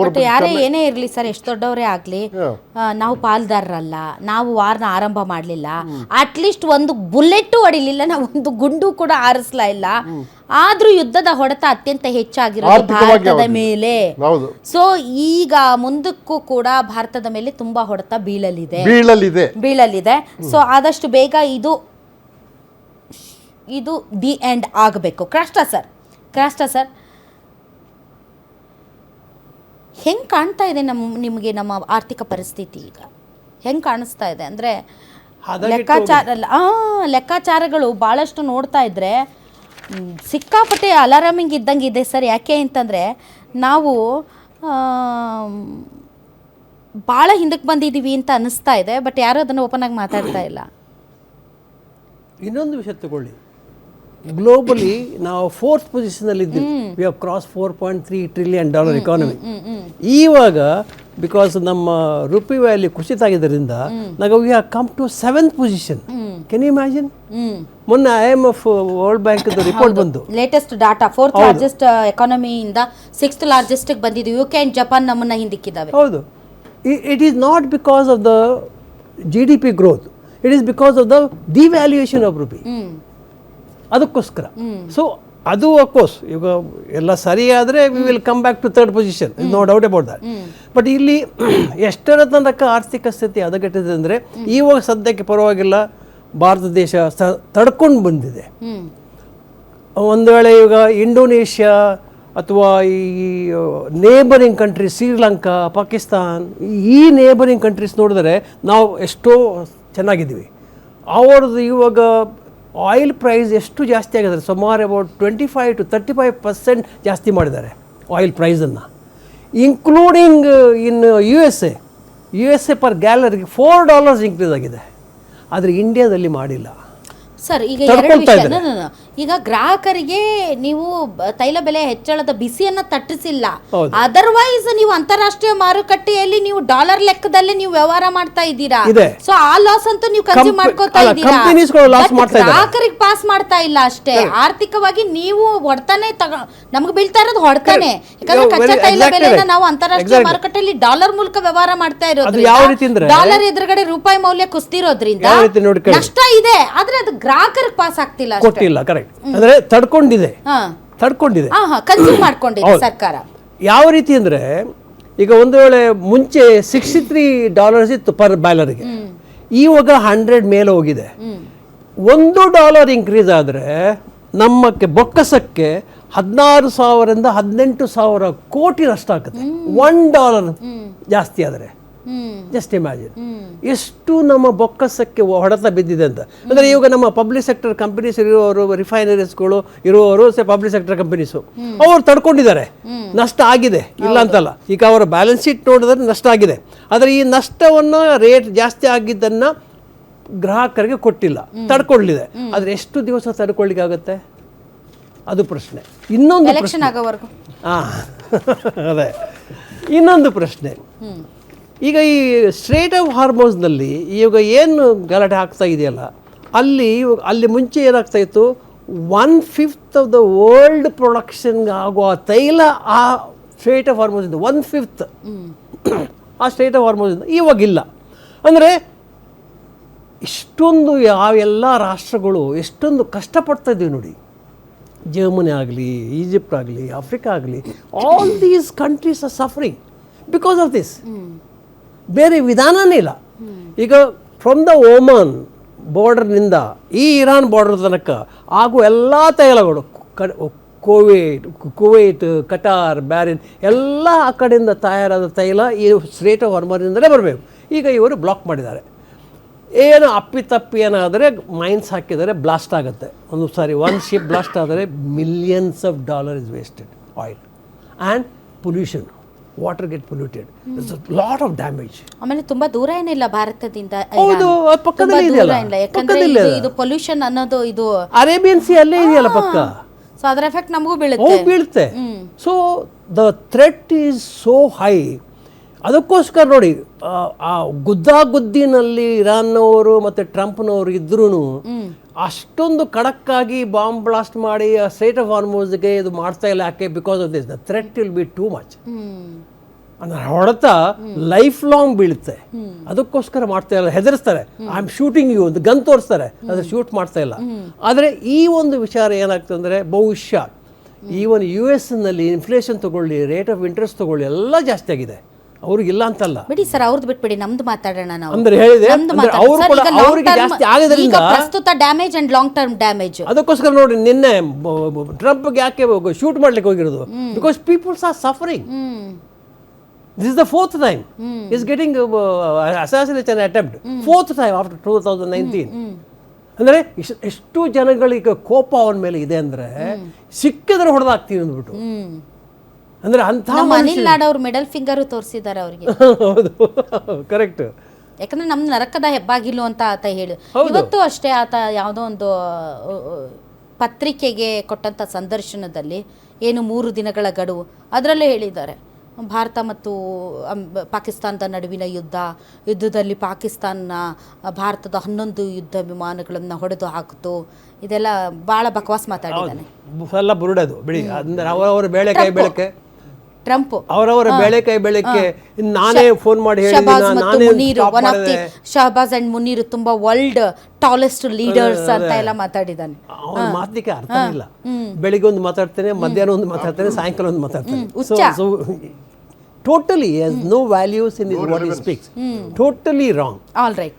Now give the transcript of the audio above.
But ಯಾರೇ ಏನೇ ಇರಲಿ ಸರ್, ಎಷ್ಟು ದೊಡ್ಡವರೇ ಆಗಲಿ, ನಾವು ಪಾಲ್ದಾರರಲ್ಲ, ನಾವು ವಾರನ ಆರಂಭ ಮಾಡಲಿಲ್ಲ, ಅಟ್ಲೀಸ್ಟ್ ಒಂದು ಬುಲೆಟ್ಟು ಹೊಡಿಲಿಲ್ಲ, ನಾವು ಒಂದು ಗುಂಡು ಕೂಡ ಹಾರಿಸ್ಲಾ ಇಲ್ಲ. ಆದ್ರೂ ಯುದ್ಧದ ಹೊಡೆತ ಅತ್ಯಂತ ಹೆಚ್ಚಾಗಿರೋದು ಭಾರತದ ಮೇಲೆ. ಸೊ ಈಗ ಮುಂದಕ್ಕೂ ಕೂಡ ಭಾರತದ ಮೇಲೆ ತುಂಬಾ ಹೊಡೆತ ಬೀಳಲಿದೆ. ಸೊ ಆದಷ್ಟು ಬೇಗ ಇದು ದಿ ಎಂಡ್ ಆಗಬೇಕು. ಕಷ್ಟ ಸರ್ ಹೆಂಗೆ ಕಾಣ್ತಾ ಇದೆ ನಿಮಗೆ ನಮ್ಮ ಆರ್ಥಿಕ ಪರಿಸ್ಥಿತಿ ಈಗ ಹೆಂಗೆ ಕಾಣಿಸ್ತಾ ಇದೆ ಅಂದರೆ, ಲೆಕ್ಕಾಚಾರಗಳು ಭಾಳಷ್ಟು ನೋಡ್ತಾ ಇದ್ದರೆ ಸಿಕ್ಕಾಪಟ್ಟೆ ಅಲಾರಾಮಿಂಗ್ ಇದ್ದಂಗೆ ಇದೆ ಸರ್. ಯಾಕೆ ಅಂತಂದರೆ ನಾವು ಭಾಳ ಹಿಂದಕ್ಕೆ ಬಂದಿದ್ದೀವಿ ಅಂತ ಅನ್ನಿಸ್ತಾ ಇದೆ. ಬಟ್ ಯಾರೂ ಅದನ್ನು ಓಪನ್ ಆಗಿ ಮಾತಾಡ್ತಾ ಇಲ್ಲ. ಇನ್ನೊಂದು ವಿಷಯ ತಗೊಳ್ಳಿ, ಗ್ಲೋಬಲಿ ನಾವು 4th ಪೊಸಿಷನಲ್ಲಿ ಇದ್ದೀವಿ. We have cross $4.3 trillion economy. ಇವಾಗ ಬಿಕಾಸ್ ನಮ್ಮ ರುಪಿ ವ್ಯಾಲ್ಯೂ ಕುಸಿತ ಆಗಿದ್ದರಿಂದ ನಾವು we have come to 7th position. Can you imagine? ಮೊನ್ನೆ IMF ವರ್ಲ್ಡ್ ಬ್ಯಾಂಕ್ ರಿಪೋರ್ಟ್ ಬಂದು ಲೇಟೆಸ್ಟ್ ಡಾಟಾ 4th ಲಾರ್ಜೆಸ್ಟ್ ಎಕಾನಮಿಯಿಂದ 6th ಲಾರ್ಜೆಸ್ಟ್ ಬಂದಿದೆ. UK ಅಂಡ್ ಜಪಾನ್ ನಮ್ಮನ್ನ ಹಿಂದಿಕ್ಕಿದ್ದಾವೆ. ಹೌದು. It is not because of the GDP growth, it is because of the devaluation of rupee. ಅದಕ್ಕೋಸ್ಕರ. So ಅದು of course ಈಗ ಎಲ್ಲ ಸರಿ ಆದರೆ we will come back to 3rd position, no doubt about that. But ಇಲ್ಲಿ ಎಷ್ಟರ ತನಕ ಆರ್ಥಿಕ ಸ್ಥಿತಿ ಹದಗೆಟ್ಟಿದೆ ಅಂದರೆ, ಇವಾಗ ಸದ್ಯಕ್ಕೆ ಪರವಾಗಿಲ್ಲ, ಭಾರತ ದೇಶ ತಡ್ಕೊಂಡು ಬಂದಿದೆ. ಒಂದು ವೇಳೆ ಈಗ ಇಂಡೋನೇಷ್ಯಾ ಅಥವಾ ಈ ನೇಬರಿಂಗ್ ಕಂಟ್ರೀಸ್ ಶ್ರೀಲಂಕಾ, ಪಾಕಿಸ್ತಾನ್, ಈ ನೇಬರಿಂಗ್ ಕಂಟ್ರೀಸ್ ನೋಡಿದ್ರೆ ನಾವು ಎಷ್ಟೋ ಚೆನ್ನಾಗಿದ್ದೀವಿ. ಅವ್ರದ್ದು ಇವಾಗ ಆಯಿಲ್ ಪ್ರೈಸ್ ಎಷ್ಟು ಜಾಸ್ತಿ ಆಗಿದೆ, ಸುಮಾರು ಅಬೌಟ್ 25 to 35% ಜಾಸ್ತಿ ಮಾಡಿದ್ದಾರೆ ಆಯಿಲ್ ಪ್ರೈಸನ್ನು, ಇನ್ಕ್ಲೂಡಿಂಗ್ ಇನ್ USA ಪರ್ ಗ್ಯಾಲರಿಗೆ $4 ಇನ್ಕ್ರೀಸ್ ಆಗಿದೆ. ಆದರೆ ಇಂಡಿಯಾದಲ್ಲಿ ಮಾಡಿಲ್ಲ ಸರ್. ಈಗ ಎರಡು ವಿಷಯ, ಈಗ ಗ್ರಾಹಕರಿಗೆ ನೀವು ತೈಲ ಬೆಲೆ ಹೆಚ್ಚಳದ ಬಿಸಿಯನ್ನ ತಟ್ಟಿಸಿಲ್ಲ. ಅದರ್ವೈಸ್ ನೀವು ಅಂತಾರಾಷ್ಟ್ರೀಯ ಮಾರುಕಟ್ಟೆಯಲ್ಲಿ ನೀವು ಡಾಲರ್ ಲೆಕ್ಕದಲ್ಲಿ ನೀವು ವ್ಯವಹಾರ ಮಾಡ್ತಾ ಇದ್ದೀರಾ. ಸೊ ಆ ಲಾಸ್ ಅಂತೂ ನೀವು ಕನ್ಸ್ಯೂಮ್ ಮಾಡ್ಕೋತಾ ಇದ್ದೀರಾ, ಗ್ರಾಹಕರಿಗೆ ಪಾಸ್ ಮಾಡ್ತಾ ಇಲ್ಲ ಅಷ್ಟೇ. ಆರ್ಥಿಕವಾಗಿ ನೀವು ಹೊಡ್ತಾನೆ ನಮ್ಗೆ ಬೀಳ್ತಾ ಇರೋದು ಹೊಡ್ತಾನೆ. ಯಾಕಂದ್ರೆ ಕಚ್ಚಾ ತೈಲ ಬೆಲೆನ ನಾವು ಅಂತಾರಾಷ್ಟ್ರೀಯ ಮಾರುಕಟ್ಟೆಯಲ್ಲಿ ಡಾಲರ್ ಮೂಲಕ ವ್ಯವಹಾರ ಮಾಡ್ತಾ ಇರೋದ್ರಿಂದ, ಡಾಲರ್ ಎದುರುಗಡೆ ರೂಪಾಯಿ ಮೌಲ್ಯ ಕುಸಿದಿರೋದ್ರಿಂದ ನಷ್ಟ ಇದೆ. ಆದ್ರೆ ಅದು ಗ್ರಾಹಕರಿಗೆ ಪಾಸ್ ಆಗ್ತಿಲ್ಲ, ಕೊಟ್ಟಿಲ್ಲ. ಕರೆಕ್ಟ್. ಅಂದ್ರೆ ತಡ್ಕೊಂಡಿದೆ ಕನ್ಸ್ಯೂಮ್ ಮಾಡ್ಕೊಂಡಿದೆ ಸರ್ಕಾರ. ಯಾವ ರೀತಿ ಅಂದ್ರೆ, ಈಗ ಒಂದು ವೇಳೆ ಮುಂಚೆ $63 ಇತ್ತು ಪರ್ ಬ್ಯಾಲರ್ಗೆ, ಇವಾಗ 100 ಮೇಲೆ ಹೋಗಿದೆ. $1 ಇನ್ಕ್ರೀಸ್ ಆದರೆ ನಮ್ಮಕ್ಕೆ ಬೊಕ್ಕಸಕ್ಕೆ 16,000 ರಿಂದ 18,000 ಕೋಟಿ ನಷ್ಟ ಆಗುತ್ತೆ. $1 ಜಾಸ್ತಿ ಆದರೆ ಜಸ್ಟ್ ಇಮ್ಯಾಜಿನ್ ಎಷ್ಟು ನಮ್ಮ ಬೊಕ್ಕಸಕ್ಕೆ ಹೊಡೆತ ಬಿದ್ದಿದೆ ಅಂತ. ಅಂದರೆ ಇವಾಗ ನಮ್ಮ ಪಬ್ಲಿಕ್ ಸೆಕ್ಟರ್ ಕಂಪನೀಸ್ ಇರುವವರು, ರಿಫೈನರೀಸ್ಗಳು ಇರುವವರು, ಪಬ್ಲಿಕ್ ಸೆಕ್ಟರ್ ಕಂಪನೀಸು, ಅವರು ತಡ್ಕೊಂಡಿದ್ದಾರೆ. ನಷ್ಟ ಆಗಿದೆ, ಇಲ್ಲ ಅಂತಲ್ಲ. ಈಗ ಅವರ ಬ್ಯಾಲೆನ್ಸ್ ಶೀಟ್ ನೋಡಿದ್ರೆ ನಷ್ಟ ಆಗಿದೆ. ಆದರೆ ಈ ನಷ್ಟವನ್ನು ರೇಟ್ ಜಾಸ್ತಿ ಆಗಿದ್ದನ್ನು ಗ್ರಾಹಕರಿಗೆ ಕೊಟ್ಟಿಲ್ಲ, ತಡ್ಕೊಳ್ಳಿದೆ. ಆದರೆ ಎಷ್ಟು ದಿವಸ ತಡ್ಕೊಳ್ಳಿಕ್ಕೆ ಆಗುತ್ತೆ, ಅದು ಪ್ರಶ್ನೆ. ಇನ್ನೊಂದು ಪ್ರಶ್ನೆ, ಅದೇ ಇನ್ನೊಂದು ಪ್ರಶ್ನೆ. ಈಗ ಈ ಸ್ಟ್ರೇಟ್ ಆಫ್ ಹಾರ್ಮೋಸ್ನಲ್ಲಿ ಈಗ ಏನು ಗಲಾಟೆ ಆಗ್ತಾ ಇದೆಯಲ್ಲ, ಅಲ್ಲಿ ಮುಂಚೆ ಏನಾಗ್ತಾ ಇತ್ತು, 1/5 ಆಫ್ ದ ವರ್ಲ್ಡ್ ಪ್ರೊಡಕ್ಷನ್ಗೆ ಆಗುವ ತೈಲ ಆ ಸ್ಟ್ರೇಟ್ ಆಫ್ ಹಾರ್ಮೋಸಿಂದ 1/5 ಆ ಸ್ಟ್ರೇಟ್ ಆಫ್ ಹಾರ್ಮೋಸಿಂದ ಇವಾಗಿಲ್ಲ. ಅಂದರೆ ಇಷ್ಟೊಂದು ಯಾವೆಲ್ಲ ರಾಷ್ಟ್ರಗಳು ಎಷ್ಟೊಂದು ಕಷ್ಟಪಡ್ತಾ ಇದ್ದೀವಿ ನೋಡಿ. ಜರ್ಮನಿ ಆಗಲಿ, ಈಜಿಪ್ಟ್ ಆಗಲಿ, ಆಫ್ರಿಕಾ ಆಗಲಿ, all these countries are suffering because of this. ಬೇರೆ ವಿಧಾನನೇ ಇಲ್ಲ. ಈಗ ಫ್ರಮ್ ದ ಓಮನ್ ಬಾರ್ಡರ್ನಿಂದ ಈ ಇರಾನ್ ಬಾರ್ಡರ್ ತನಕ ಆಗುವ ಎಲ್ಲ ತೈಲಗಳು, ಕುವೈಟ್, ಕಟಾರ್, ಬ್ಯಾರಿನ್ ಎಲ್ಲ ಆ ಕಡೆಯಿಂದ ತಯಾರಾದ ತೈಲ ಈ ಸ್ಟ್ರೇಟ್ ಆಫ್ ಹಾರ್ಮೋಸ್ನಿಂದಲೇ ಬರಬೇಕು. ಈಗ ಇವರು ಬ್ಲಾಕ್ ಮಾಡಿದ್ದಾರೆ. ಏನು ಅಪ್ಪಿತಪ್ಪಿ ಏನಾದರೆ ಮೈನ್ಸ್ ಹಾಕಿದರೆ ಬ್ಲಾಸ್ಟ್ ಆಗುತ್ತೆ. ಒಂದು ಸಾರಿ ಒಂದು ಶಿಪ್ ಬ್ಲಾಸ್ಟ್ ಆದರೆ $millions is wasted oil and pollution. Water get polluted, lot of damage. ಆಮೇಲೆ ತುಂಬಾ ದೂರ ಏನಿಲ್ಲ ಭಾರತದಿಂದ, ಹೌದು, ಪಕ್ಕದಲ್ಲಿ ಇದೆಯಲ್ಲ, ಇದು ಪೊಲ್ಯೂಷನ್ ಅನ್ನೋದು ಇದು ಅರೇಬಿಯನ್ ಸಿ ಅಲ್ಲೇ ಇದೆಯಲ್ಲ ಪಕ್ಕ. ಸೊ ಅದರ ಎಫೆಕ್ಟ್ ನಮಗೂ ಬೀಳುತ್ತೆ. So the threat is so high. ಅದಕ್ಕೋಸ್ಕರ ನೋಡಿ, ಆ ಗುದ್ದಾಗುದ್ದಿನಲ್ಲಿ ಇರಾನ್ನವರು ಮತ್ತು ಟ್ರಂಪ್ನವರು ಇದ್ರೂ ಅಷ್ಟೊಂದು ಖಡಕ್ಕಾಗಿ ಬಾಂಬ್ ಬ್ಲಾಸ್ಟ್ ಮಾಡಿ ಸ್ಟ್ರೇಟ್ ಆಫ್ ಹಾರ್ಮೋಸ್ಗೆ ಇದು ಮಾಡ್ತಾ ಇಲ್ಲ. ಯಾಕೆ? Because of this the threat will be too much. ಅಂದ್ರೆ ಹೊಡೆತ ಲೈಫ್ ಲಾಂಗ್ ಬೀಳುತ್ತೆ. ಅದಕ್ಕೋಸ್ಕರ ಮಾಡ್ತಾ ಇಲ್ಲ, ಹೆದರ್ಸ್ತಾರೆ. ಐ ಆಮ್ ಶೂಟಿಂಗ್ ಯು ಒಂದು ಗನ್ ತೋರಿಸ್ತಾರೆ, ಅದ್ರ ಶೂಟ್ ಮಾಡ್ತಾ ಇಲ್ಲ. ಆದರೆ ಈ ಒಂದು ವಿಚಾರ ಏನಾಗ್ತದೆ ಅಂದರೆ, ಬಹುಶಃ ಈವನ್ US ನಲ್ಲಿ ಇನ್ಫ್ಲೇಷನ್ ತಗೊಳ್ಳಿ, ರೇಟ್ ಆಫ್ ಇಂಟ್ರೆಸ್ಟ್ ತಗೊಳ್ಳಿ, ಎಲ್ಲ ಜಾಸ್ತಿ ಆಗಿದೆ. ಅವ್ರಿಗಿಲ್ಲ ಅಂತಲ್ಲ. ಬಿಡಿ ಸರ್, ಅವ್ರದ್ದು ಬಿಟ್ಬಿಡಿ, ನಮ್ದು ಮಾತಾಡೋಣ ನಾವು. ಅಂದ್ರೆ ಹೇಳಿದೆ, ನಮ್ದು ಅಂದ್ರೆ ಮಾತಾಡೋಣ. ಅವ್ರು ಸರ್, ಕೂಡ ಈಗ long ಅವ್ರಿಗೆ term- ಜಾಸ್ತಿ ಆಗೋದ್ರಿಂದ ಈಗ ಪ್ರಸ್ತುತ damage and long term damage. ಅದಕ್ಕೋಸ್ಕರ ನೋಡಿ ನಿನ್ನೆ ಟ್ರಂಪ್ಗೆ ಯಾಕೆ ಶೂಟ್ ಮಾಡ್ಲಿಕ್ಕೆ ಹೋಗಿರೋದು? Because peoples are suffering. This is the fourth time. He's getting assassination attempt. Fourth time after 2019. ಅಂದರೆ ಎಷ್ಟು ಜನಗಳಿಗೆ ಕೋಪ ಅವನ ಮೇಲೆ ಇದೆ ಅಂದರೆ, ಸಿಕ್ಕಿದ್ರೆ ಹೊಡೆದಾಗ್ತೀವಿ ಅಂದ್ಬಿಟ್ಟು. ಅಂದರೆ ಅಂಥ ಅನಿಲ್ ನಾಡ್ ಅವ್ರು ಮಿಡಲ್ ಫಿಂಗರ್ ತೋರಿಸಿದ್ದಾರೆ ಅವ್ರಿಗೆ. ಹೌದು, ಕರೆಕ್ಟ್. ಯಾಕಂದ್ರೆ ನಮ್ ನರಕದ ಹೆಬ್ಬಾಗಿಲು ಅಂತ ಆತ ಹೇಳಿ. ಇವತ್ತು ಅಷ್ಟೇ ಆತ ಯಾವುದೋ ಒಂದು ಪತ್ರಿಕೆಗೆ ಕೊಟ್ಟಂತ ಸಂದರ್ಶನದಲ್ಲಿ ಏನು 3 ದಿನಗಳ ಗಡುವು ಅದರಲ್ಲೇ ಹೇಳಿದ್ದಾರೆ, ಭಾರತ ಮತ್ತು ಪಾಕಿಸ್ತಾನದ ನಡುವಿನ ಯುದ್ಧದಲ್ಲಿ ಪಾಕಿಸ್ತಾನ ಭಾರತದ 11 ಯುದ್ಧ ವಿಮಾನಗಳನ್ನು ಹೊಡೆದು ಹಾಕಿತು. ಇದೆಲ್ಲ ಭಾಳ ಬಕವಾಸ್ ಮಾತಾಡಿದ್ದಾನೆ. ಎಲ್ಲ ಬುರುಡದು ಬಿಡಿ. ಅಂದ್ರೆ ಅವರವರ ಬೇಳೆಕಾಯಿ ಬೆಳಕೆ ಟ್ರಂಪ್ ಅವರವರ ಬೇಳೆಕಾಯಿ ಬೆಳಕ್ಕೆ ನಾನೇ ಫೋನ್ ಮಾಡಿ ಶಹಬಾಜ್ ಅಂಡ್ ಮುನೀರ್ ತುಂಬಾ ವರ್ಲ್ಡ್ ಟಾಲೆಸ್ಟ್ ಲೀಡರ್ಸ್ ಅಂತ ಎಲ್ಲ ಮಾತಾಡಿದ್ದಾನೆ. ಅವನ ಮಾತಿಗೆ ಅರ್ಥ ಇಲ್ಲ. ಬೆಳಿಗ್ಗೆ ಒಂದು ಮಾತಾಡ್ತೇನೆ, ಮಧ್ಯಾಹ್ನ ಒಂದು ಮಾತಾಡ್ತೇನೆ, ಸಾಯಂಕಾಲ ಒಂದು ಮಾತಾಡ್ತೇನೆ. Totally has no values in what he speaks. Totally wrong. All right.